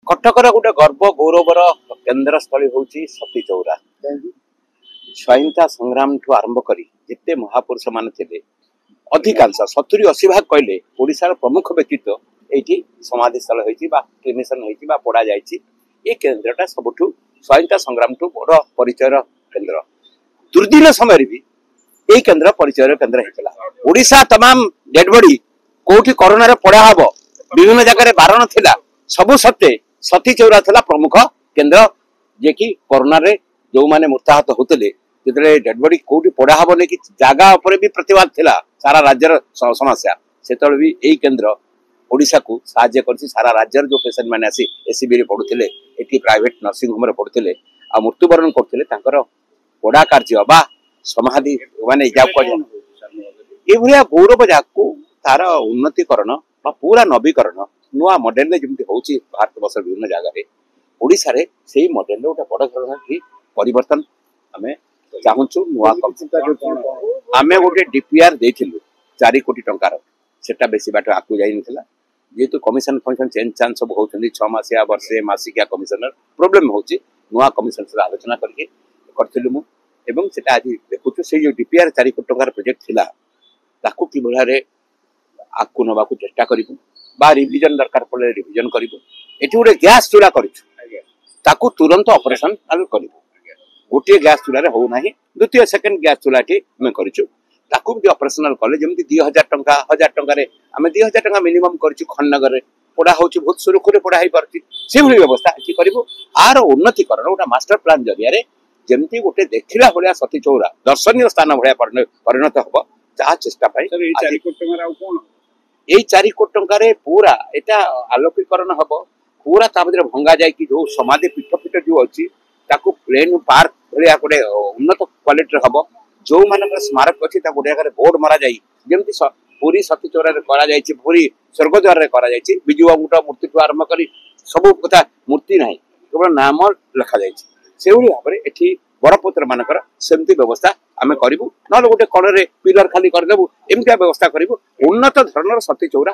कटकर गोटे गर्व गौरवर केन्द्र स्थली हूँ सती चौरा। स्वाधीनता संग्राम ठू आरंभ कर जिते महापुरुष मान थे अधिकांश 70-80 भाग कहले ओडिशार प्रमुख व्यक्तित्व ये समाधिस्थल होमेशन पड़ा जाए केन्द्रटा सबुठ स्वाधीनता संग्राम ठू बड़ परिचय केन्द्र। दुर्दिन समय भी यही केन्द्र परिचय केन्द्र होता। ओडिशा तमाम डेड बॉडी कोठी कोरोना पड़ा हम विभिन्न जगह बारण थिला सबु सत्ते सती चौरा थिला प्रमुख केन्द्र जे कि कोरोना रे जो माने मृताहत होते जिते डेड बॉडी कोठी पड़ा हम कि जगह उपर भी प्रतिवाद थिला सारा राज्यर समस्या से भी यही केन्द्र ओडिशा को साहाय्य करछि। सारा राज्यर जो पेशेंट मैंने आसी एसीबी रे पड़ुथिले एटी प्राइवेट नर्सिंग होम रे पड़ुथिले आ मृत्युवरण करथिले तांकर पड़ा कार्य बा समाधि माने जाप कर ए भलिया गौरव जाकू तार उन्नतिकरण बा पूरा नवीकरण नुआ मॉडल रे जेमति होछि भारत वर्ष विभिन्न जगह रे ओडिशा रे सेही मॉडल रे गोटे बड़ धरण की परिवर्तन हमें चाहूछु। नुआ आमे गोटे डीपीआर देथिलु 4 कोटी टंकार सेटा बेसी बाट आकु जाई नथिला जेतु कमिशन फंक्शन चेंज चांस सब होउछन्दी 6 मासिया वर्षे मासिकिया कमिशनर प्रॉब्लम होछि नुआ कमिशन से आलोचना करके करथिलु मु एवं सेटा आज देखुछु से जो डीपीआर 4 कोटी टंकार प्रोजेक्ट थिला ताकू कि भला रे आकु नबाकू चेष्टा करिबु बा रिविजन दरकार पड़े रिविजन करिबु। एठी गोटे गैस चूल्हा करिछु ताकू तुरंत ऑपरेशन आलु करिबु। गोटे गैस चूल्हा रे हो नाही द्वितीय सेकंड गैस चूल्हा टी मैं करिछु ताकू भी ऑपरेशनल कले जेमति 2000 टंका 1000 टंका रे आमे 2000 टंका मिनिमम करिछु खन्नगर रे पड़ा होछि बहुत सुरक्षित पड़ा ही परछि से भली व्यवस्था एठी करिबु। आर उन्नतिकरण गोटा मास्टर प्लान जरिया रे जेमति गोटे देखिला भलिया सती चौरा दर्शनीय स्थान भलिया परिणत हबो ता चेष्टा पाई 4 कोटी टंका आ कोन यही 4 कोटी टंका रे पूरा एटा आलोकीकरण हबो पूरा ता भीतर भंगा जाय कि जो समाधि पीठ जो अछि ताकू प्लेन पार्क भलिया गोटे उन्नत क्वालिटी हबो जो मानक स्मारक अछि ता गोटे जगह बोर्ड मारा जाई जेमति पूरी सती चौरा रे करा जायछि पूरी स्वर्गद्वार रे करा जायछि बिजु बाबूटा मूर्ति टू आरंभ करी सब कथा मूर्ति नाही केवल नाम लिखा जायछि से भली भाबरे एठी बड़पुत्र मानकर सेमती व्यवस्था आमे करिवु न गोटे कड़े पिलर खाली कर देबु एमतिया व्यवस्था करिवु उन्नत धरणर सती चौरा